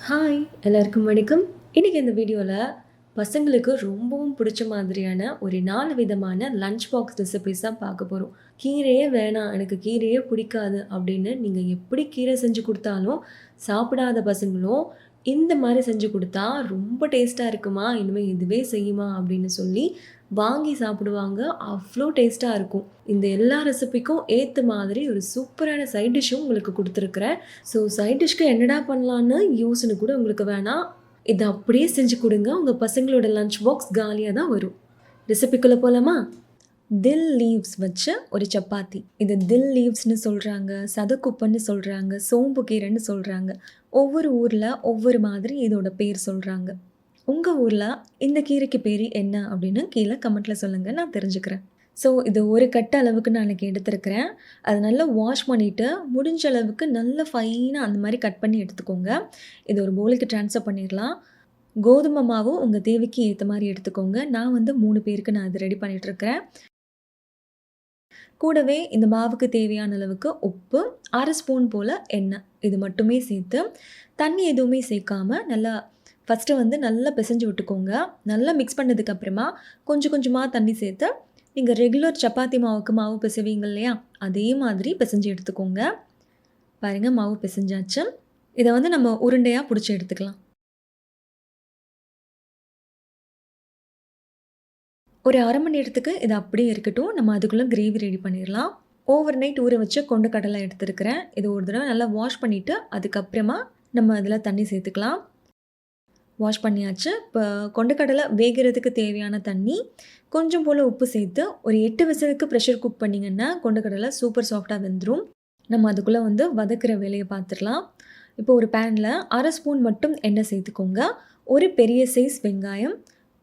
Hi எல்லாருக்கும் வணக்கம். இன்னைக்கு இந்த வீடியோவில் பசங்களுக்கு ரொம்பவும் பிடிச்ச மாதிரியான ஒரு 4 விதமான லஞ்ச் பாக்ஸ் ரெசிபீஸ் தான் பார்க்க போகிறோம். கீரையே வேணாம், எனக்கு கீரையே பிடிக்காது அப்படின்னு நீங்கள் எப்படி கீரை செஞ்சு கொடுத்தாலும் சாப்பிடாத பசங்களும் இந்த மாதிரி செஞ்சு கொடுத்தா ரொம்ப டேஸ்ட்டாக இருக்குமா, இனிமேல் இதுவே செய்யுமா அப்படின்னு சொல்லி வாங்கி சாப்பிடுவாங்க. அவ்வளோ டேஸ்ட்டாக இருக்கும். இந்த எல்லா ரெசிபிக்கும் ஏற்ற மாதிரி ஒரு சூப்பரான சைட் டிஷ்ஷும் உங்களுக்கு கொடுத்துருக்குறேன். ஸோ சைட் டிஷ்க்கு என்னடா பண்ணலான்னு யோசனை கூட உங்களுக்கு வேணாம். இதை அப்படியே செஞ்சு கொடுங்க. உங்கள் பசங்களோட லஞ்ச் பாக்ஸ் காலியாக தான் வரும். ரெசிபிக்குள்ளே போகலாமா? தில் லீவ்ஸ் வச்ச ஒரு சப்பாத்தி. இது தில் லீவ்ஸ்னு சொல்கிறாங்க, சதக்குப்பன்னு சொல்கிறாங்க, சோம்பு கீரைன்னு சொல்கிறாங்க. ஒவ்வொரு ஊரில் ஒவ்வொரு மாதிரி இதோட பேர் சொல்கிறாங்க. உங்கள் ஊரில் இந்த கீரைக்கு பேர் என்ன அப்படின்னு கீழே கமெண்ட்டில் சொல்லுங்கள், நான் தெரிஞ்சுக்கிறேன். ஸோ இது ஒரு கட்டு அளவுக்கு நான் எனக்கு எடுத்துருக்கிறேன். அது நல்லா வாஷ் பண்ணிவிட்டு முடிஞ்ச அளவுக்கு நல்லா ஃபைனாக அந்த மாதிரி கட் பண்ணி எடுத்துக்கோங்க. இது ஒரு பவுலுக்கு ட்ரான்ஸ்ஃபர் பண்ணிடலாம். கோதுமை மாவு உங்கள் தேவைக்கு ஏற்ற மாதிரி எடுத்துக்கோங்க. நான் 3 பேருக்கு நான் இது ரெடி பண்ணிகிட்ருக்கிறேன். கூடவே இந்த மாவுக்கு தேவையான அளவுக்கு உப்பு, 1/2 ஸ்பூன் போல் எண்ணெய், இது மட்டுமே சேர்த்து தண்ணி எதுவுமே சேர்க்காமல் நல்லா ஃபஸ்ட்டு நல்லா பிசைஞ்சு விட்டுக்கோங்க. நல்லா மிக்ஸ் பண்ணதுக்கப்புறமா கொஞ்சம் கொஞ்சமாக தண்ணி சேர்த்து நீங்கள் ரெகுலர் சப்பாத்தி மாவுக்கு மாவு பிசைவீங்க இல்லையா, அதே மாதிரி பிசைஞ்சு எடுத்துக்கோங்க. பாருங்கள், மாவு பிசைஞ்சாச்சு. இதை நம்ம உருண்டையாக பிடிச்சி எடுத்துக்கலாம். ஒரு 1/2 மணி நேரத்துக்கு இது அப்படியே இருக்கட்டும். நம்ம அதுக்குள்ளே கிரேவி ரெடி பண்ணிடலாம். ஓவர் நைட் ஊற வச்சு கொண்ட கடலை எடுத்துருக்கிறேன். இது ஒரு தடவை நல்லா வாஷ் பண்ணிவிட்டு அதுக்கப்புறமா நம்ம அதில் தண்ணி சேர்த்துக்கலாம். வாஷ் பண்ணியாச்சு. இப்போ கொண்டக்கடலை வேகிறதுக்கு தேவையான தண்ணி, கொஞ்சம் போல் உப்பு சேர்த்து ஒரு 8 விசிலுக்கு ப்ரெஷர் குக் பண்ணிங்கன்னா கொண்டக்கடலை சூப்பர் சாஃப்டாக வெந்துடும். நம்ம அதுக்குள்ளே வதக்கிற வேலையை பார்த்துடலாம். இப்போ ஒரு பேனில் 1/2 ஸ்பூன் மட்டும் எண்ணெய் சேர்த்துக்கோங்க. ஒரு பெரிய சைஸ் வெங்காயம்,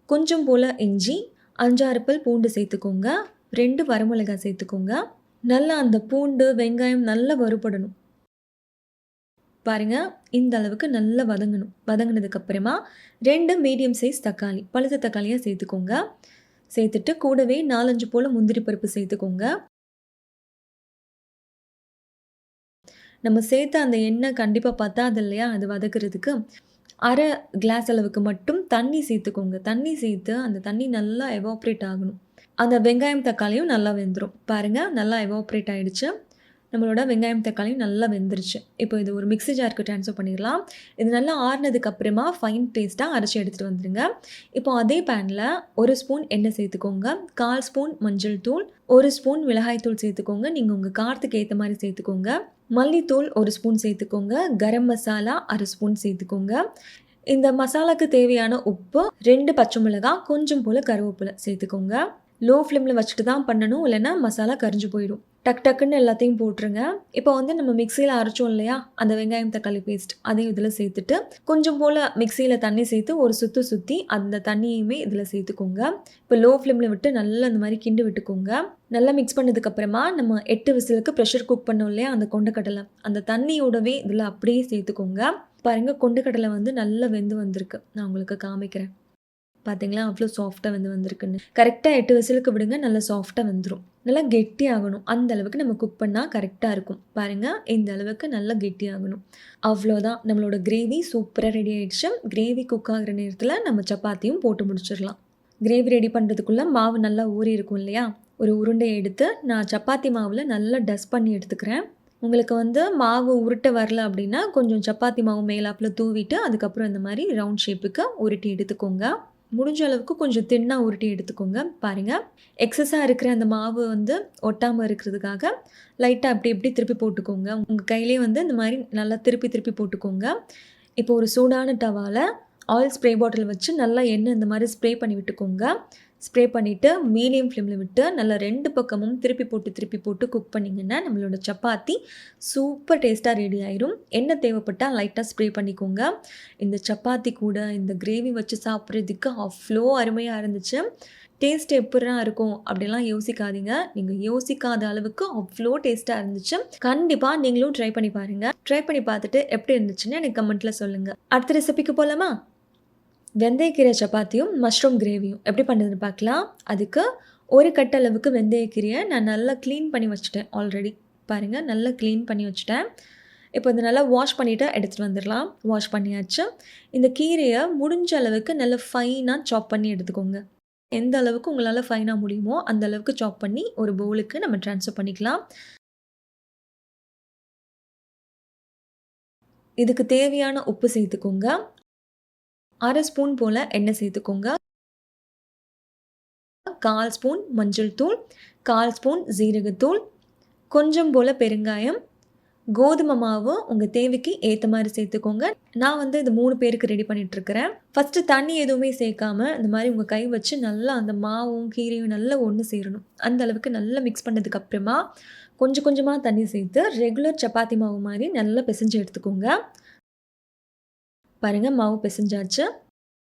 கொஞ்சம் போல் இஞ்சி, 5-6 பல் பூண்டு சேர்த்துக்கோங்க. 2 வரமிளகாய் சேர்த்துக்கோங்க. நல்லா அந்த பூண்டு வெங்காயம் நல்லா வறுபடணும். பாருங்கள், இந்த அளவுக்கு நல்லா வதங்கணும். வதங்கினதுக்கப்புறமா 2 மீடியம் சைஸ் தக்காளி, பழுத்த தக்காளியாக சேர்த்துக்கோங்க. சேர்த்துட்டு கூடவே 4-5 போல் முந்திரி பருப்பு சேர்த்துக்கோங்க. நம்ம சேர்த்த அந்த எண்ணெய் கண்டிப்பாக பத்தாது இல்லையா, அது வதக்கிறதுக்கு 1/2 கிளாஸ் அளவுக்கு மட்டும் தண்ணி சேர்த்துக்கோங்க. தண்ணி சேர்த்து அந்த தண்ணி நல்லா எவாப்ரேட் ஆகணும். அந்த வெங்காயம் தக்காளியும் நல்லா வெந்துடும். பாருங்கள், நல்லா எவாப்ரேட் ஆகிடுச்சு. நம்மளோட வெங்காயம் தக்காளியும் நல்லா வெந்துருச்சு. இப்போ இது ஒரு மிக்ஸி ஜாருக்கு ட்ரான்ஸ்ஃபர் பண்ணிடலாம். இது நல்லா ஆறுனதுக்கப்புறமா ஃபைன் பேஸ்ட்டாக அரைச்சி எடுத்துகிட்டு வந்துடுங்க. இப்போ அதே பேனில் 1 ஸ்பூன் எண்ணெய் சேர்த்துக்கோங்க. 1/4 ஸ்பூன் மஞ்சள் தூள், 1 ஸ்பூன் மிளகாய் தூள் சேர்த்துக்கோங்க. நீங்கள் உங்கள் காரத்துக்கு ஏற்ற மாதிரி சேர்த்துக்கோங்க. மல்லித்தூள் 1 ஸ்பூன் சேர்த்துக்கோங்க. கரம் மசாலா 1/2 ஸ்பூன் சேர்த்துக்கோங்க. இந்த மசாலாவுக்கு தேவையான உப்பு, 2 பச்சை மிளகாய், கொஞ்சம் போல் கருவேப்பிலை சேர்த்துக்கோங்க. லோ ஃப்ளேமில் வச்சுட்டு தான் பண்ணணும், இல்லைன்னா மசாலா கரிஞ்சு போயிடும். டக்குன்னு எல்லாத்தையும் போட்டுருங்க. இப்போ நம்ம மிக்சியில் அரைச்சோம் இல்லையா, அந்த வெங்காயம் தக்காளி பேஸ்ட் அதையும் இதில் சேர்த்துட்டு கொஞ்சம் போல் மிக்சியில் தண்ணி சேர்த்து ஒரு சுற்றி அந்த தண்ணியுமே இதில் சேர்த்துக்கோங்க. இப்போ லோ ஃப்ளேமில் விட்டு நல்லா இந்த மாதிரி கிண்டு விட்டுக்கோங்க. நல்லா மிக்ஸ் பண்ணதுக்கப்புறமா நம்ம 8 விசிலுக்கு ப்ரெஷர் குக் பண்ணோம் இல்லையா, அந்த கொண்டக்கடலை அந்த தண்ணியோடவே இதில் அப்படியே சேர்த்துக்கோங்க. பாருங்கள், கொண்டக்கடலை நல்லா வெந்து வந்திருக்கு. நான் உங்களுக்கு காமிக்கிறேன். பார்த்தீங்களா, அவ்வளோ சாஃப்டாக வந்திருக்குன்னு. கரெக்டாக 8 விசிலுக்கு விடுங்க, நல்லா சாஃப்டாக வந்துடும். நல்லா கெட்டி ஆகணும். அந்த அளவுக்கு நம்ம குக் பண்ணால் கரெக்டாக இருக்கும். பாருங்கள், இந்த அளவுக்கு நல்லா கெட்டி ஆகணும். அவ்வளோதான், நம்மளோட கிரேவி சூப்பராக ரெடி ஆகிடுச்சு. கிரேவி குக் ஆகிற நேரத்தில் நம்ம சப்பாத்தியும் போட்டு முடிச்சிடலாம். கிரேவி ரெடி பண்ணுறதுக்குள்ளே மாவு நல்லா ஊறி இருக்கும் இல்லையா, ஒரு உருண்டையை எடுத்து நான் சப்பாத்தி மாவில் நல்லா டஸ்ட் பண்ணி எடுத்துக்கிறேன். உங்களுக்கு மாவு உருட்ட வரல அப்படின்னா கொஞ்சம் சப்பாத்தி மாவு மேலாப்பில் தூவிட்டு அதுக்கப்புறம் இந்த மாதிரி ரவுண்ட் ஷேப்புக்கு உருட்டி எடுத்துக்கோங்க. முடிஞ்ச அளவுக்கு கொஞ்சம் தின்னாக உருட்டி எடுத்துக்கோங்க. பாருங்கள், எக்ஸஸாக இருக்கிற அந்த மாவு ஒட்டாமல் இருக்கிறதுக்காக லைட்டாக அப்படி இப்படி திருப்பி போட்டுக்கோங்க. உங்கள் கையிலே இந்த மாதிரி நல்லா திருப்பி போட்டுக்கோங்க. இப்போ ஒரு சூடான டவாவில் ஆயில் ஸ்ப்ரே பாட்டில் வச்சு நல்லா எண்ணெய் இந்த மாதிரி ஸ்ப்ரே பண்ணி விட்டுக்கோங்க. ஸ்ப்ரே பண்ணிவிட்டு மீடியம் ஃப்ளேமில் விட்டு நல்லா 2 பக்கமும் திருப்பி போட்டு குக் பண்ணிங்கன்னா நம்மளோட சப்பாத்தி சூப்பர் டேஸ்ட்டாக ரெடி ஆயிடும். எண்ணெய் தேவைப்பட்டால் லைட்டாக ஸ்ப்ரே பண்ணிக்கோங்க. இந்த சப்பாத்தி கூட இந்த கிரேவி வச்சு சாப்பிட்றதுக்கு அவ்வளோ அருமையாக இருந்துச்சு. டேஸ்ட் எப்படிலாம் இருக்கும் அப்படிலாம் யோசிக்காதீங்க. நீங்கள் யோசிக்காத அளவுக்கு அவ்வளோ டேஸ்ட்டாக இருந்துச்சு. கண்டிப்பாக நீங்களும் ட்ரை பண்ணி பாருங்கள். ட்ரை பண்ணி பார்த்துட்டு எப்படி இருந்துச்சுன்னு எனக்கு கமெண்ட்டில் சொல்லுங்கள். அடுத்த ரெசிபிக்கு போகலாமா? வெந்தயக்கீரை சப்பாத்தியும் மஷ்ரூம் கிரேவியும் எப்படி பண்ணுறதுன்னு பார்க்கலாம். அதுக்கு ஒரு கட்டளவுக்கு வெந்தயக்கீரையை நான் நல்லா க்ளீன் பண்ணி வச்சுட்டேன். ஆல்ரெடி பாருங்கள், நல்லா க்ளீன் பண்ணி வச்சுட்டேன். இப்போ இத நல்லா வாஷ் பண்ணிவிட்டு எடுத்துகிட்டு வந்துடலாம். வாஷ் பண்ணியாச்சு. இந்த கீரையை முடிஞ்ச அளவுக்கு நல்லா ஃபைனாக சாப் பண்ணி எடுத்துக்கோங்க. எந்த அளவுக்கு உங்களால் ஃபைனாக முடியுமோ அந்த அளவுக்கு சாப் பண்ணி ஒரு பவுலுக்கு நம்ம ட்ரான்ஸ்ஃபர் பண்ணிக்கலாம். இதுக்கு தேவையான உப்பு சேர்த்துக்கோங்க. 1/2 ஸ்பூன் போல் எண்ணெய் சேர்த்துக்கோங்க. 1/4 ஸ்பூன் மஞ்சள் தூள், 1/4 ஸ்பூன் ஜீரகத்தூள், கொஞ்சம் போல் பெருங்காயம், கோதுமை மாவு உங்கள் தேவைக்கு ஏற்ற மாதிரி சேர்த்துக்கோங்க. நான் வந்து இது 3 பேருக்கு ரெடி பண்ணிகிட்ருக்கிறேன். ஃபஸ்ட்டு தண்ணி எதுவுமே சேர்க்காம இந்த மாதிரி உங்கள் கை வச்சு நல்லா அந்த மாவும் கீரையும் நல்லா ஒன்று சேரணும். அந்த அளவுக்கு நல்லா மிக்ஸ் பண்ணதுக்கப்புறமா கொஞ்சம் கொஞ்சமாக தண்ணி சேர்த்து ரெகுலர் சப்பாத்தி மாவு மாதிரி நல்லா பிசைஞ்சு எடுத்துக்கோங்க. பாருங்கள், மாவு பிசைஞ்சாச்சு.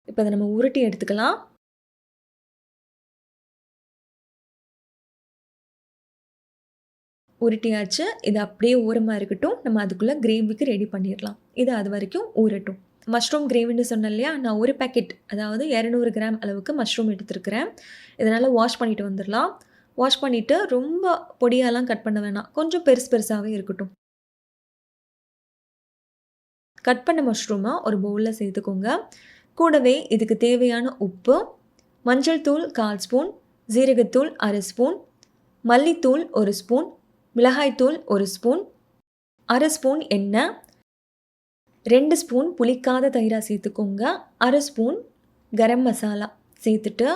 இப்போ அதை நம்ம உருட்டி எடுத்துக்கலாம். உருட்டியாச்சு. இது அப்படியே ஓரமாக இருக்கட்டும். நம்ம அதுக்குள்ளே கிரேவிக்கு ரெடி பண்ணிடலாம். இது அது வரைக்கும் ஊறட்டும். மஷ்ரூம் கிரேவின்னு சொன்னேன் இல்லையா, நான் ஒரு பேக்கெட் அதாவது 200 கிராம் அளவுக்கு மஷ்ரூம் எடுத்துருக்கிறேன். இதனால் வாஷ் பண்ணிவிட்டு வந்துடலாம். வாஷ் பண்ணிவிட்டு ரொம்ப பொடியாலாம் கட் பண்ண வேணாம். கொஞ்சம் பெருசு பெருசாகவே இருக்கட்டும். கட் பண்ண மஷ்ரூமை ஒரு பவுலில் சேர்த்துக்கோங்க. கூடவே இதுக்கு தேவையான உப்பு, மஞ்சள் தூள் 1/4 ஸ்பூன், ஜீரகத்தூள் 1/2 ஸ்பூன், மல்லித்தூள் 1 ஸ்பூன், மிளகாய்த்தூள் 1 ஸ்பூன், 1/2 ஸ்பூன் எண்ணெய், 2 ஸ்பூன் புளிக்காத தயிராக சேர்த்துக்கோங்க. 1/2 ஸ்பூன் கரம் மசாலா சேர்த்துட்டு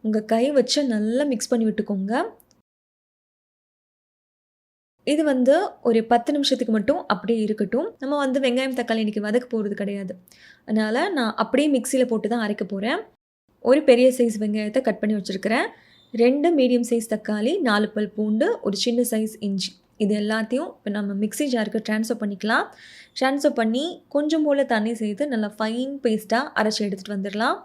உங்கள் கை வச்சு நல்லா மிக்ஸ் பண்ணி விட்டுக்கோங்க. இது வந்து ஒரு 10 நிமிஷத்துக்கு மட்டும் அப்படியே இருக்கட்டும். நம்ம வந்து வெங்காயம் தக்காளி இன்றைக்கி வதக்க போகிறது கிடையாது. அதனால் நான் அப்படியே மிக்சியில் போட்டு தான் அரைக்க போகிறேன். ஒரு பெரிய சைஸ் வெங்காயத்தை கட் பண்ணி வச்சுருக்கிறேன். 2 மீடியம் சைஸ் தக்காளி, 4 பல் பூண்டு, ஒரு சின்ன சைஸ் இஞ்சி, இது எல்லாத்தையும் இப்போ நம்ம மிக்ஸி ஜாருக்கு ட்ரான்ஸ்ஃபர் பண்ணிக்கலாம். ட்ரான்ஸ்ஃபர் பண்ணி கொஞ்சம் போல் தண்ணி சேர்த்து நல்லா ஃபைன் பேஸ்ட்டாக அரைச்சி எடுத்துகிட்டு வந்துடலாம்.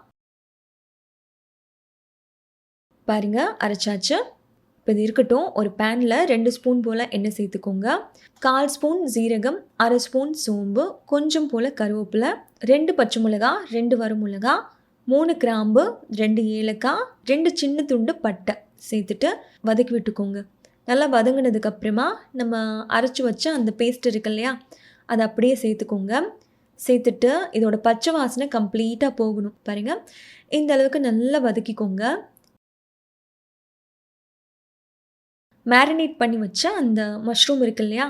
பாருங்கள், அரைச்சாச்சு. இப்போ இது இருக்கட்டும். ஒரு பேனில் 2 ஸ்பூன் போல் எண்ணெய் சேர்த்துக்கோங்க. 1/4 ஸ்பூன் ஜீரகம், 1/2 ஸ்பூன் சோம்பு, கொஞ்சம் போல் கருவேப்பிலை, 2 பச்சை மிளகா, 2 வரமிளகா, 3 கிராம்பு, 2 ஏலக்காய், 2 சின்ன துண்டு பட்டை சேர்த்துட்டு வதக்கி விட்டுக்கோங்க. நல்லா வதங்கினதுக்கப்புறமா நம்ம அரைச்சி வச்ச அந்த பேஸ்ட் இருக்கு இல்லையா, அதை அப்படியே சேர்த்துக்கோங்க. சேர்த்துட்டு இதோட பச்சை வாசனை கம்ப்ளீட்டாக போகணும். பாருங்கள், இந்த அளவுக்கு நல்லா வதக்கிக்கோங்க. மேரினேட் பண்ணி வச்ச அந்த மஷ்ரூம் இருக்கு இல்லையா,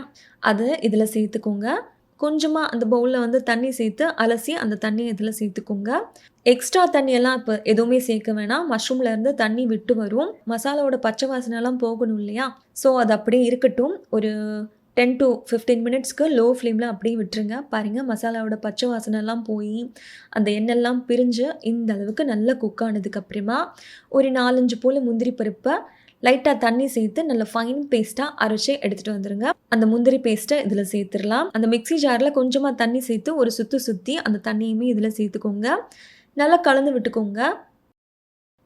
அதை இதில் சேர்த்துக்கோங்க. கொஞ்சமாக அந்த பவுலில் வந்து தண்ணி சேர்த்து அலசி அந்த தண்ணியை இதில் சேர்த்துக்கோங்க. எக்ஸ்ட்ரா தண்ணியெல்லாம் இப்போ எதுவுமே சேர்க்க வேணாம். மஷ்ரூம்லேருந்து தண்ணி விட்டு வரும். மசாலாவோட பச்சை வாசனைலாம் போகணும் இல்லையா, ஸோ அது அப்படியே இருக்கட்டும். ஒரு 10 to 15 மினிட்ஸ்க்கு லோ ஃப்ளேமில் அப்படியே விட்டுருங்க. பாருங்கள், மசாலாவோட பச்சை வாசனைலாம் போய் அந்த எண்ணெய்லாம் பிரிஞ்சு இந்த அளவுக்கு நல்லா குக் ஆனதுக்கப்புறமா ஒரு 4-5 போல் முந்திரி பருப்பை லைட்டாக தண்ணி சேர்த்து நல்லா ஃபைன் பேஸ்ட்டாக அரைச்சி எடுத்துகிட்டு வந்துடுங்க. அந்த முந்திரி பேஸ்ட்டை இதில் சேர்த்துடலாம். அந்த மிக்ஸி ஜாரில் கொஞ்சமாக தண்ணி சேர்த்து ஒரு சுற்றி அந்த தண்ணியுமே இதில் சேர்த்துக்கோங்க. நல்லா கலந்து விட்டுக்கோங்க.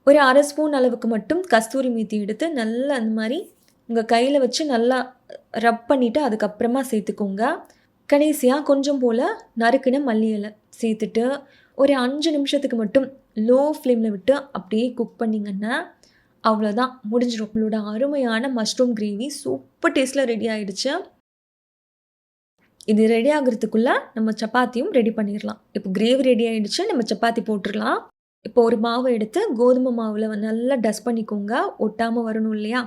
ஒரு 1/2 ஸ்பூன் அளவுக்கு மட்டும் கஸ்தூரி மேத்தி எடுத்து நல்லா அந்த மாதிரி உங்கள் கையில் வச்சு நல்லா ரப் பண்ணிவிட்டு அதுக்கப்புறமா சேர்த்துக்கோங்க. கடைசியாக கொஞ்சம் போல் நறுக்கின மல்லி இலை சேர்த்துட்டு ஒரு 5 நிமிஷத்துக்கு மட்டும் லோ ஃப்ளேமில் விட்டு அப்படியே குக் பண்ணிங்கன்னா அவ்வளோதான், முடிஞ்சிடும். உங்களோட அருமையான மஷ்ரூம் கிரேவி சூப்பர் டேஸ்ட்டில் ரெடி ஆகிடுச்சு. இது ரெடி ஆகிறதுக்குள்ளே நம்ம சப்பாத்தியும் ரெடி பண்ணிடலாம். இப்போ கிரேவி ரெடி ஆகிடுச்சு, நம்ம சப்பாத்தி போட்டுடலாம். இப்போ ஒரு மாவை எடுத்து கோதுமை மாவில் நல்லா டஸ்ட் பண்ணிக்கோங்க. ஒட்டாமல் வரணும் இல்லையா,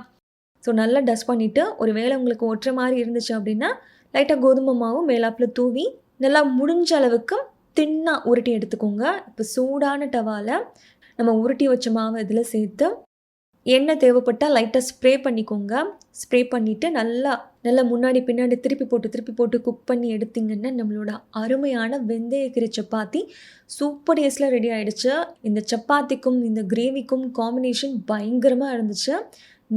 ஸோ நல்லா டஸ்ட் பண்ணிவிட்டு ஒரு வேளை உங்களுக்கு ஒட்டுற மாதிரி இருந்துச்சு அப்படின்னா லைட்டாக கோதுமை மாவு மேலாப்பில் தூவி நல்லா முடிஞ்ச அளவுக்கு தின்னாக உருட்டி எடுத்துக்கோங்க. இப்போ சூடான டவாவில் நம்ம உருட்டி வச்ச மாவை இதில் சேர்த்து எண்ணெய் தேவைப்பட்டால் லைட்டாக ஸ்ப்ரே பண்ணிக்கோங்க. ஸ்ப்ரே பண்ணிவிட்டு நல்லா முன்னாடி பின்னாடி திருப்பி போட்டு குக் பண்ணி எடுத்திங்கன்னா நம்மளோட அருமையான வெந்தயக்கீரை சப்பாத்தி சூப்பர் டேஸ்ட்டில் ரெடி ஆகிடுச்சு. இந்த சப்பாத்திக்கும் இந்த கிரேவிக்கும் காம்பினேஷன் பயங்கரமாக இருந்துச்சு.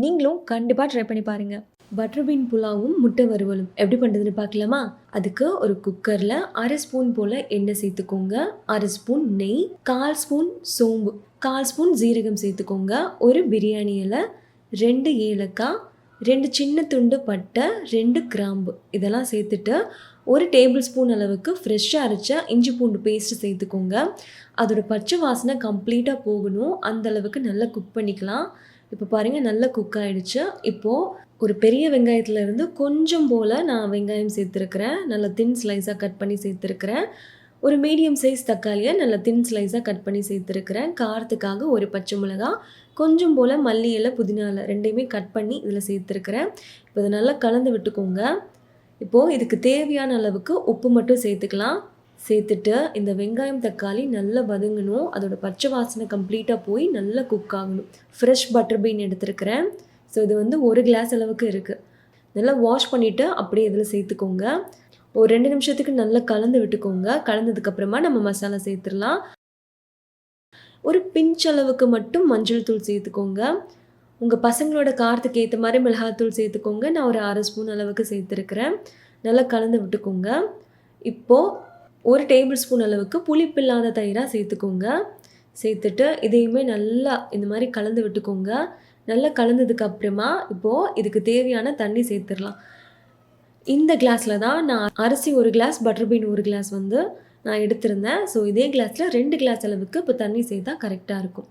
நீங்களும் கண்டிப்பாக ட்ரை பண்ணி பாருங்கள். பட்டர் பீன் புலாவும் முட்டை வறுவலும் எப்படி பண்ணுறதுன்னு பார்க்கலாமா? அதுக்கு ஒரு குக்கரில் 1/2 ஸ்பூன் போல் எண்ணெய் சேர்த்துக்கோங்க. 1/2 ஸ்பூன் நெய், 1/4 ஸ்பூன் சோம்பு, 1/4 ஸ்பூன் ஜீரகம் சேர்த்துக்கோங்க. ஒரு பிரியாணி இலை, 2 ஏலக்காய், 2 சின்ன துண்டு பட்டை, 2 கிராம்பு, இதெல்லாம் சேர்த்துட்டு ஒரு டேபிள் ஸ்பூன் அளவுக்கு ஃப்ரெஷ்ஷாக அரைச்ச இஞ்சி பூண்டு பேஸ்ட்டு சேர்த்துக்கோங்க. அதோட பச்சை வாசனை கம்ப்ளீட்டாக போகணும். அந்த அளவுக்கு நல்லா குக் பண்ணிக்கலாம். இப்போ பாருங்கள், நல்லா குக் ஆகிடுச்சு. இப்போது ஒரு பெரிய வெங்காயத்துலேருந்து கொஞ்சம் போல் நான் வெங்காயம் சேர்த்துருக்கிறேன். நல்லா தின் ஸ்லைஸாக கட் பண்ணி சேர்த்துருக்கிறேன். ஒரு மீடியம் சைஸ் தக்காளியை நல்லா தின் ஸ்லைஸாக கட் பண்ணி சேர்த்துருக்கிறேன். காரத்துக்காக ஒரு பச்சை மிளகாய், கொஞ்சம் போல் மல்லி இலை, புதினா இலை 2யுமே கட் பண்ணி இதில் சேர்த்துருக்கிறேன். இப்போ இதை நல்லா கலந்து விட்டுக்கோங்க. இப்போது இதுக்கு தேவையான அளவுக்கு உப்பு மட்டும் சேர்த்துக்கலாம். சேர்த்துட்டு இந்த வெங்காயம் தக்காளி நல்லா வதங்கணும். அதோட பச்சை வாசனை கம்ப்ளீட்டாக போய் நல்லா குக் ஆகணும். ஃப்ரெஷ் பட்டர் பீன் எடுத்துருக்கிறேன். ஸோ இது வந்து 1 கிளாஸ் அளவுக்கு இருக்குது. நல்லா வாஷ் பண்ணிவிட்டு அப்படியே இதில் சேர்த்துக்கோங்க. ஒரு 2 நிமிஷத்துக்கு நல்லா கலந்து விட்டுக்கோங்க. கலந்ததுக்கப்புறமா நம்ம மசாலா சேர்த்துடலாம். ஒரு பிஞ்ச் அளவுக்கு மட்டும் மஞ்சள் தூள் சேர்த்துக்கோங்க. உங்கள் பசங்களோட காரத்துக்கு ஏற்ற மாதிரி மிளகாத்தூள் சேர்த்துக்கோங்க. நான் ஒரு 1/2 ஸ்பூன் அளவுக்கு சேர்த்துருக்கிறேன். நல்லா கலந்து விட்டுக்கோங்க. இப்போது 1 டேபிள் ஸ்பூன் அளவுக்கு புளிப்பில்லாத தயிராக சேர்த்துக்கோங்க. சேர்த்துட்டு இதையுமே நல்லா இந்த மாதிரி கலந்து விட்டுக்கோங்க. நல்லா கலந்ததுக்கு அப்புறமா இப்போது இதுக்கு தேவையான தண்ணி சேர்த்துடலாம். இந்த கிளாஸில் தான் நான் அரிசி 1 கிளாஸ், பட்டர் பீன் 1 கிளாஸ் வந்து நான் எடுத்திருந்தேன். ஸோ இதே கிளாஸில் 2 கிளாஸ் அளவுக்கு இப்போ தண்ணி சேர்த்தா கரெக்டாக இருக்கும்.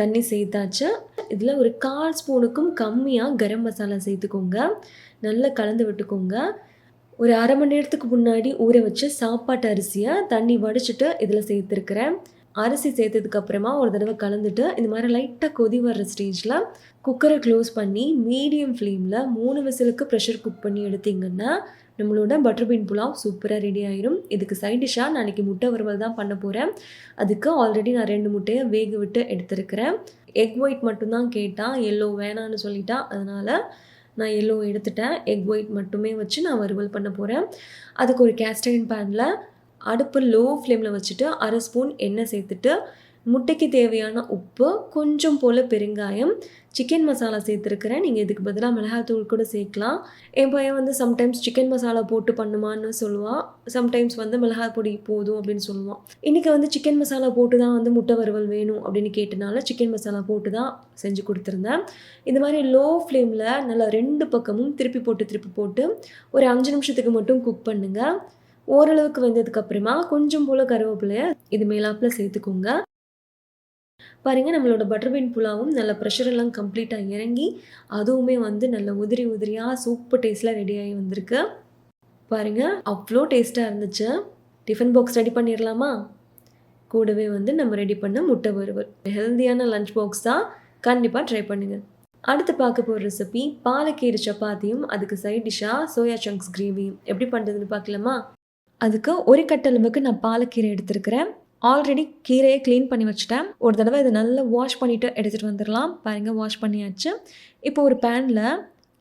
தண்ணி சேர்த்தாச்சு. இதில் ஒரு 1/4 ஸ்பூனுக்கும் கம்மியாக கரம் மசாலா சேர்த்துக்கோங்க. நல்லா கலந்து விட்டுக்கோங்க. ஒரு 1/2 மணி நேரத்துக்கு முன்னாடி ஊற வச்சு சாப்பாட்டு அரிசியை தண்ணி வடிச்சிட்டு இதில் சேர்த்துருக்கிறேன். அரிசி சேர்த்ததுக்கப்புறமா ஒரு தடவை கலந்துட்டு இந்த மாதிரி லைட்டாக கொதி வர்ற ஸ்டேஜில் குக்கரை க்ளோஸ் பண்ணி மீடியம் ஃப்ளேமில் 3 விசிலுக்கு ப்ரெஷர் குக் பண்ணி எடுத்திங்கன்னா நம்மளோட பட்டர் பீன் புலாவ் சூப்பராக ரெடி ஆயிரும். இதுக்கு சைட் டிஷ்ஷாக நான் இன்றைக்கி முட்டை வறுவல் தான் பண்ண போகிறேன். அதுக்கு ஆல்ரெடி நான் 2 முட்டையை வேக விட்டு எடுத்துருக்கிறேன். எக் ஒயிட் மட்டும்தான் கேட்டால், எல்லோ வேணான்னு சொல்லிட்டா. அதனால் நான் எல்லோ எடுத்துட்டேன். எக் ஒயிட் மட்டுமே வச்சு நான் வறுவல் பண்ண போகிறேன். அதுக்கு ஒரு கேஸ்ட் அயர்ன் பேனில் அடுப்பு லோ ஃப்ளேமில் வச்சுட்டு 1/2 ஸ்பூன் எண்ணெய் சேர்த்துட்டு முட்டைக்கு தேவையான உப்பு, கொஞ்சம் போல் பெருங்காயம், சிக்கன் மசாலா சேர்த்துருக்கிறேன். நீங்கள் இதுக்கு பதிலாக மிளகாத்தூள் கூட சேர்க்கலாம். என் பையன் வந்து சம்டைம்ஸ் சிக்கன் மசாலா போட்டு பண்ணுமான்னு சொல்லுவான். சம்டைம்ஸ் வந்து மிளகாய் பொடி போதும் அப்படின்னு சொல்லுவான். இன்றைக்கி வந்து சிக்கன் மசாலா போட்டு தான் வந்து முட்டை வறுவல் வேணும் அப்படின்னு கேட்டனால சிக்கன் மசாலா போட்டு தான் செஞ்சு கொடுத்துருந்தேன். இந்த மாதிரி லோ ஃப்ளேமில் நல்லா 2 பக்கமும் திருப்பி போட்டு ஒரு 5 நிமிஷத்துக்கு மட்டும் குக் பண்ணுங்கள். ஓரளவுக்கு வெந்ததுக்கப்புறமா கொஞ்சம் போல் கருவேப்பிலையை இது மேலாப்பில் சேர்த்துக்கோங்க. பாருங்கள், நம்மளோட பட்டர் பீன் புலாவும் நல்ல ப்ரெஷரெல்லாம் கம்ப்ளீட்டாக இறங்கி அதுவுமே வந்து நல்ல உதிரியாக சூப்பர் டேஸ்ட்டில் ரெடியாகி வந்திருக்கு. பாருங்கள், அவ்வளோ டேஸ்ட்டாக இருந்துச்சு. டிஃபன் பாக்ஸ் ரெடி பண்ணிடலாமா? கூடவே வந்து நம்ம ரெடி பண்ண முட்டை வறுவல். ஹெல்த்தியான லஞ்ச் பாக்ஸ் தான், கண்டிப்பாக ட்ரை பண்ணுங்கள். அடுத்து பார்க்க போகிற ரெசிபி பாலக்கீரை சப்பாத்தியும் அதுக்கு சைட் டிஷ்ஷாக சோயா சங்க்ஸ் கிரேவியும் எப்படி பண்ணுறதுன்னு பார்க்கலாமா? அதுக்கு 1 கட்டளவுக்கு நான் பாலக்கீரை எடுத்துருக்கிறேன். ஆல்ரெடி கீரையை க்ளீன் பண்ணி வச்சுட்டேன். ஒரு தடவை இதை நல்லா வாஷ் பண்ணிவிட்டு எடுத்துகிட்டு வந்துடலாம். பாருங்கள், வாஷ் பண்ணியாச்சு. இப்போ ஒரு பேனில்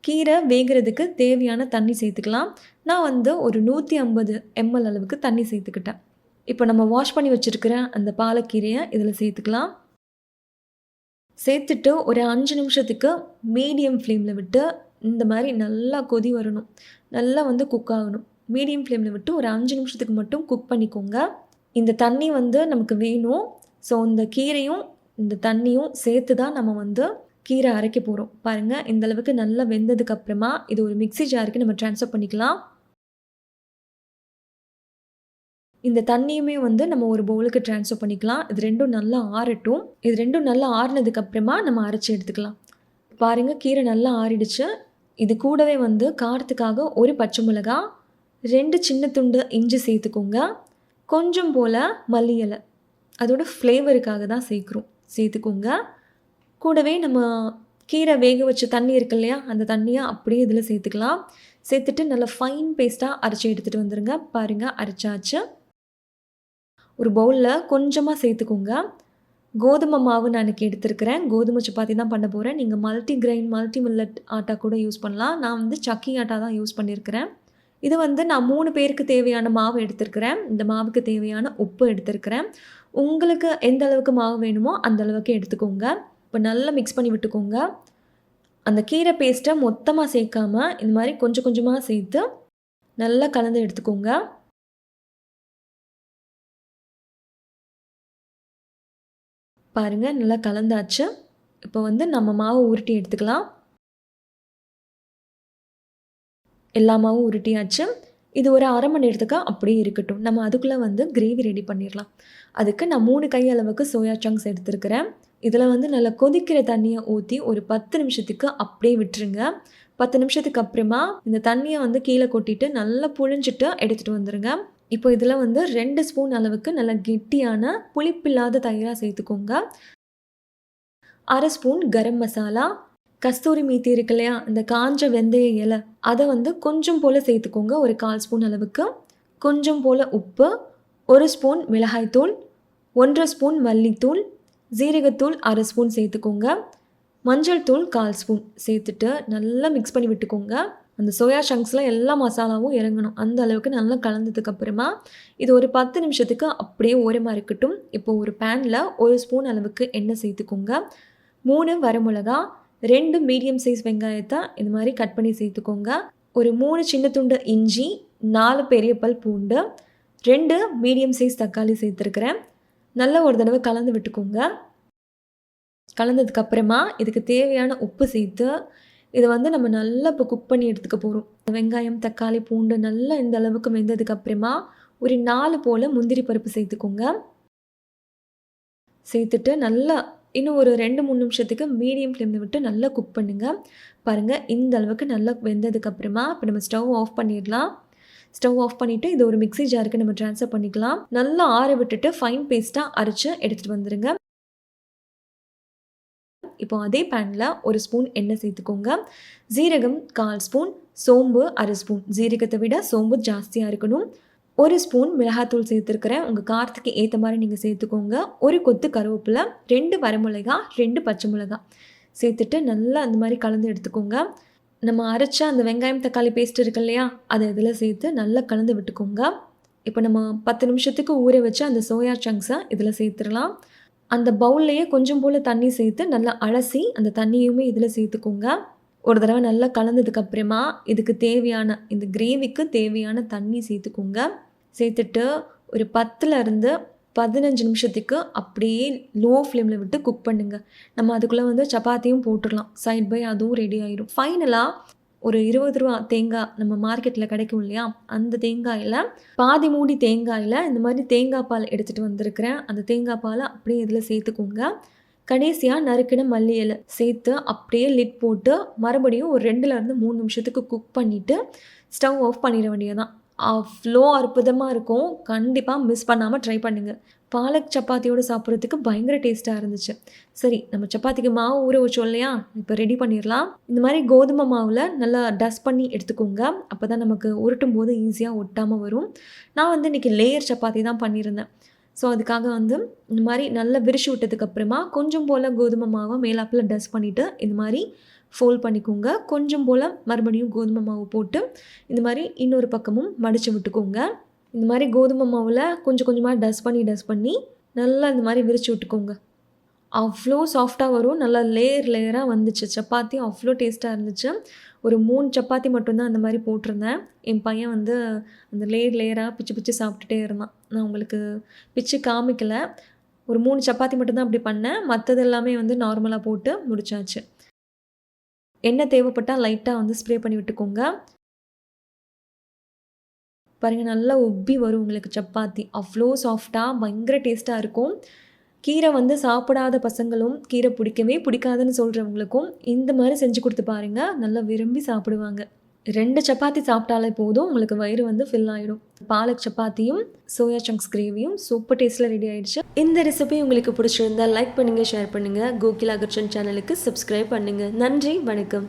கீரை வேகிறதுக்கு தேவையான தண்ணி சேர்த்துக்கலாம். நான் வந்து ஒரு 150 ml அளவுக்கு தண்ணி சேர்த்துக்கிட்டேன். இப்போ நம்ம வாஷ் பண்ணி வச்சுருக்கிற அந்த பாலக்கீரையை இதில் சேர்த்துக்கலாம். சேர்த்துட்டு ஒரு 5 நிமிஷத்துக்கு மீடியம் ஃப்ளேமில் விட்டு இந்த மாதிரி நல்லா கொதி வரணும். நல்லா வந்து குக் ஆகணும். மீடியம் ஃப்ளேமில் விட்டு ஒரு 5 நிமிஷத்துக்கு மட்டும் குக் பண்ணிக்கோங்க. இந்த தண்ணி வந்து நமக்கு வேணும். ஸோ இந்த கீரையும் இந்த தண்ணியும் சேர்த்து தான் நம்ம வந்து கீரை அரைக்க போகிறோம். பாருங்கள், இந்தளவுக்கு நல்லா வெந்ததுக்கப்புறமா இது ஒரு மிக்ஸி ஜாருக்கு நம்ம ட்ரான்ஸ்ஃபர் பண்ணிக்கலாம். இந்த தண்ணியுமே வந்து நம்ம ஒரு பவுலுக்கு ட்ரான்ஸ்ஃபர் பண்ணிக்கலாம். இது ரெண்டும் நல்லா ஆறட்டும். இது ரெண்டும் நல்லா ஆறினதுக்கப்புறமா நம்ம அரைச்சி எடுத்துக்கலாம். பாருங்கள், கீரை நல்லா ஆறிடுச்சு. இது கூடவே வந்து காரத்துக்காக ஒரு பச்சை மிளகாய், 2 சின்ன துண்டு இஞ்சி சேர்த்துக்கோங்க. கொஞ்சம் போல் மல்லி இலை, அதோட ஃப்ளேவருக்காக தான் சேர்த்துக்கோங்க. கூடவே நம்ம கீரை வேக வச்ச தண்ணி இருக்கு இல்லையா, அந்த தண்ணியை அப்படியே இதில் சேர்த்துக்கலாம். சேர்த்துட்டு நல்லா ஃபைன் பேஸ்ட்டாக அரைச்சி எடுத்துகிட்டு வந்துடுங்க. பாருங்கள், அரைச்சாச்சு. ஒரு பவுலில் கொஞ்சமாக சேர்த்துக்கோங்க. கோதுமை மாவு நான் இன்றைக்கி எடுத்துருக்கிறேன். கோதுமை சப்பாத்தி தான் பண்ண போகிறேன். நீங்கள் மல்டி மில்லட் ஆட்டா கூட யூஸ் பண்ணலாம். நான் வந்து சக்கி ஆட்டா தான் யூஸ் பண்ணியிருக்கிறேன். இது வந்து நான் 3 பேருக்கு தேவையான மாவு எடுத்துருக்கிறேன். இந்த மாவுக்கு தேவையான உப்பு எடுத்துருக்கிறேன். உங்களுக்கு எந்த அளவுக்கு மாவு வேணுமோ அந்த அளவுக்கு எடுத்துக்கோங்க. இப்போ நல்லா மிக்ஸ் பண்ணி விட்டுக்கோங்க. அந்த கீரை பேஸ்ட்டை மொத்தமாக சேர்க்காமல் இந்த மாதிரி கொஞ்சம் கொஞ்சமாக சேர்த்து நல்லா கலந்து எடுத்துக்கோங்க. பாருங்கள், நல்லா கலந்தாச்சு. இப்போ வந்து நம்ம மாவு உருட்டி எடுத்துக்கலாம். எல்லா மாவும் உருட்டியாச்சு. இது ஒரு 1/2 மணி நேரத்துக்கு அப்படியே இருக்கட்டும். நம்ம அதுக்குள்ளே வந்து கிரேவி ரெடி பண்ணிடலாம். அதுக்கு நான் 3 கை அளவுக்கு சோயா சங்க்ஸ் எடுத்துருக்கிறேன். இதில் வந்து நல்லா கொதிக்கிற தண்ணியை ஊற்றி ஒரு 10 நிமிஷத்துக்கு அப்படியே விட்டுருங்க. 10 நிமிஷத்துக்கு அப்புறமா இந்த தண்ணியை வந்து கீழே கொட்டிட்டு நல்லா புழிஞ்சிட்டு எடுத்துகிட்டு வந்துடுங்க. இப்போ இதில் வந்து 2 ஸ்பூன் அளவுக்கு நல்ல கெட்டியான புளிப்பில்லாத தயிராக சேர்த்துக்கோங்க. 1/2 ஸ்பூன் கரம் மசாலா, கஸ்தூரி மேத்தி இருக்கு இல்லையா, இந்த காஞ்ச வெந்தய இலை, அதை வந்து கொஞ்சம் போல் சேர்த்துக்கோங்க. ஒரு 1/4 ஸ்பூன் அளவுக்கு. கொஞ்சம் போல் உப்பு, 1 ஸ்பூன் மிளகாய்த்தூள், 1 ஸ்பூன் மல்லித்தூள், ஜீரகத்தூள் 1/2 ஸ்பூன் சேர்த்துக்கோங்க. மஞ்சள் தூள் 1/4 ஸ்பூன் சேர்த்துட்டு நல்லா மிக்ஸ் பண்ணி விட்டுக்கோங்க. அந்த சோயா சங்க்ஸில் எல்லா மசாலாவும் இறங்கணும். அந்த அளவுக்கு நல்லா கலந்ததுக்கப்புறமா இது ஒரு 10 நிமிஷத்துக்கு அப்படியே ஓரமாக இருக்கட்டும். இப்போ ஒரு பேனில் 1 ஸ்பூன் அளவுக்கு எண்ணெய் சேர்த்துக்கோங்க. 3 வரமிளகா, 2 மீடியம் சைஸ் வெங்காயத்தை இந்த மாதிரி கட் பண்ணி சேர்த்துக்கோங்க. ஒரு 3 சின்ன துண்டு இஞ்சி, 4 பெரிய பல் பூண்டு, 2 மீடியம் சைஸ் தக்காளி சேர்த்துருக்குறேன். நல்லா ஒரு தடவை கலந்து விட்டுக்கோங்க. கலந்ததுக்கப்புறமா இதுக்கு தேவையான உப்பு சேர்த்து இதை வந்து நம்ம நல்லா இப்போ குக் பண்ணி எடுத்துக்க போகிறோம். வெங்காயம், தக்காளி, பூண்டு நல்லா இந்த அளவுக்கு வெந்ததுக்கப்புறமா ஒரு 4 போல் முந்திரி பருப்பு சேர்த்துக்கோங்க. சேர்த்துட்டு நல்லா இன்னும் ஒரு 2-3 நிமிஷத்துக்கு மீடியம் ஃப்ளேமில் விட்டு நல்லா குக் பண்ணுங்கள். பாருங்கள், இந்த அளவுக்கு நல்லா வெந்ததுக்கப்புறமா இப்போ நம்ம ஸ்டவ் ஆஃப் பண்ணிடலாம். ஸ்டவ் ஆஃப் பண்ணிவிட்டு இது ஒரு மிக்ஸி ஜாருக்கு நம்ம ட்ரான்ஸ்ஃபர் பண்ணிக்கலாம். நல்லா ஆற விட்டுட்டு ஃபைன் பேஸ்ட்டாக அரைச்சி எடுத்துகிட்டு வந்துடுங்க. இப்போ அதே பேனில் 1 ஸ்பூன் எண்ணெய் சேர்த்துக்கோங்க. ஜீரகம் 1/4 ஸ்பூன், சோம்பு 1/2 ஸ்பூன். ஜீரகத்தை விட சோம்பு ஜாஸ்தியாக இருக்கணும். 1 ஸ்பூன் மிளகாத்தூள் சேர்த்துருக்கிறேன். உங்கள் காரத்துக்கு ஏற்ற மாதிரி நீங்கள் சேர்த்துக்கோங்க. 1 கொத்து கருவேப்பிலை, 2 வரமிளகா, 2 பச்சை மிளகா சேர்த்துட்டு நல்லா அந்த மாதிரி கலந்து எடுத்துக்கோங்க. நம்ம அரைச்ச அந்த வெங்காயம் தக்காளி பேஸ்ட் இருக்கு இல்லையா, அதை இதில் சேர்த்து நல்லா கலந்து விட்டுக்கோங்க. இப்போ நம்ம 10 நிமிஷத்துக்கு ஊற வச்சு அந்த சோயா சங்க்ஸை இதில் சேர்த்துடலாம். அந்த பவுல்லையே கொஞ்சம் போல் தண்ணி சேர்த்து நல்லா அலசி அந்த தண்ணியுமே இதில் சேர்த்துக்கோங்க. ஒரு தடவை நல்லா கலந்ததுக்கப்புறமா இதுக்கு தேவையான இந்த கிரேவிக்கு தேவையான தண்ணி சேர்த்துக்கோங்க. சேர்த்துட்டு ஒரு 10லேருந்து 15 நிமிஷத்துக்கு அப்படியே லோ ஃப்ளேமில் விட்டு குக் பண்ணுங்கள். நம்ம அதுக்குள்ளே வந்து சப்பாத்தியும் போட்டுடலாம். சைட் பை அதுவும் ரெடி ஆகிடும். ஃபைனலாக ஒரு 20 ரூபா தேங்காய் நம்ம மார்க்கெட்டில் கிடைக்கும் இல்லையா, அந்த தேங்காயில் பாதி மூடி தேங்காயில் இந்த மாதிரி தேங்காய் பால் எடுத்துகிட்டு வந்திருக்கிறேன். அந்த தேங்காய் பாலை அப்படியே இதில் சேர்த்துக்கோங்க. கடைசியாக நறுக்கின மல்லி இலை சேர்த்து அப்படியே லிட் போட்டு மறுபடியும் ஒரு 2லேருந்து 3 நிமிஷத்துக்கு குக் பண்ணிவிட்டு ஸ்டவ் ஆஃப் பண்ணிட வேண்டியதான். அவ்வளோ அற்புதமாக இருக்கும். கண்டிப்பாக மிஸ் பண்ணாமல் ட்ரை பண்ணுங்கள். பாலக் சப்பாத்தியோடு சாப்பிட்றதுக்கு பயங்கர டேஸ்ட்டாக இருந்துச்சு. சரி, நம்ம சப்பாத்திக்கு மாவு ஊற வச்சோம் இல்லையா, இப்போ ரெடி பண்ணிடலாம். இந்த மாதிரி கோதுமை மாவில் நல்லா டஸ்ட் பண்ணி எடுத்துக்கோங்க. அப்போ தான் நமக்கு உருட்டும் போது ஈஸியாக ஒட்டாமல் வரும். நான் வந்து இன்றைக்கி லேயர் சப்பாத்தி தான் பண்ணியிருந்தேன். ஸோ அதுக்காக வந்து இந்த மாதிரி நல்லா விரிச்சு விட்டதுக்கப்புறமா கொஞ்சம் போல் கோதுமை மாவை மேலாப்பில் டஸ்ட் பண்ணிவிட்டு இந்த மாதிரி ஃபோல்ட் பண்ணிக்கோங்க. கொஞ்சம் போல் மறுபடியும் கோதுமை மாவு போட்டு இந்த மாதிரி இன்னொரு பக்கமும் மடித்து விட்டுக்கோங்க. இந்த மாதிரி கோதுமை மாவில் கொஞ்சம் கொஞ்சமாக டஸ்ட் பண்ணி நல்லா இந்த மாதிரி விரித்து விட்டுக்கோங்க. அவ்வளோ சாஃப்டாக வரும். நல்லா லேயராக வந்துச்சு சப்பாத்தி. அவ்வளோ டேஸ்ட்டாக இருந்துச்சு. ஒரு 3 சப்பாத்தி மட்டும்தான் அந்த மாதிரி போட்டிருந்தேன். என் பையன் வந்து அந்த லேயராக பிச்சு சாப்பிட்டுட்டே இருந்தான். நான் உங்களுக்கு பிச்சு காமிக்கலை. ஒரு 3 சப்பாத்தி மட்டும்தான் அப்படி பண்ணேன். மற்றது எல்லாமே வந்து நார்மலாக போட்டு முடிச்சாச்சு. எண்ணெய் தேவைப்பட்டால் லைட்டாக வந்து ஸ்ப்ரே பண்ணி விட்டுக்கோங்க. பாருங்கள், நல்லா உப்பி வரும் உங்களுக்கு சப்பாத்தி. அவ்வளோ சாஃப்டாக பயங்கர டேஸ்ட்டாக இருக்கும். கீரை வந்து சாப்பிடாத பசங்களும், கீரை பிடிக்காதுன்னு சொல்கிறவங்களுக்கும் இந்த மாதிரி செஞ்சு கொடுத்து பாருங்கள். நல்லா விரும்பி சாப்பிடுவாங்க. 2 சப்பாத்தி சாப்பிட்டாலே போதும், உங்களுக்கு வயிறு வந்து ஃபில் ஆகிடும். பாலக் சப்பாத்தியும் சோயா சங்க்ஸ் கிரேவியும் சூப்பர் டேஸ்ட்டில் ரெடி ஆகிடுச்சு. இந்த ரெசிபி உங்களுக்கு பிடிச்சிருந்தால் லைக் பண்ணுங்கள், ஷேர் பண்ணுங்கள். கோகிலா கிச்சன் சேனலுக்கு சப்ஸ்கிரைப் பண்ணுங்கள். நன்றி, வணக்கம்.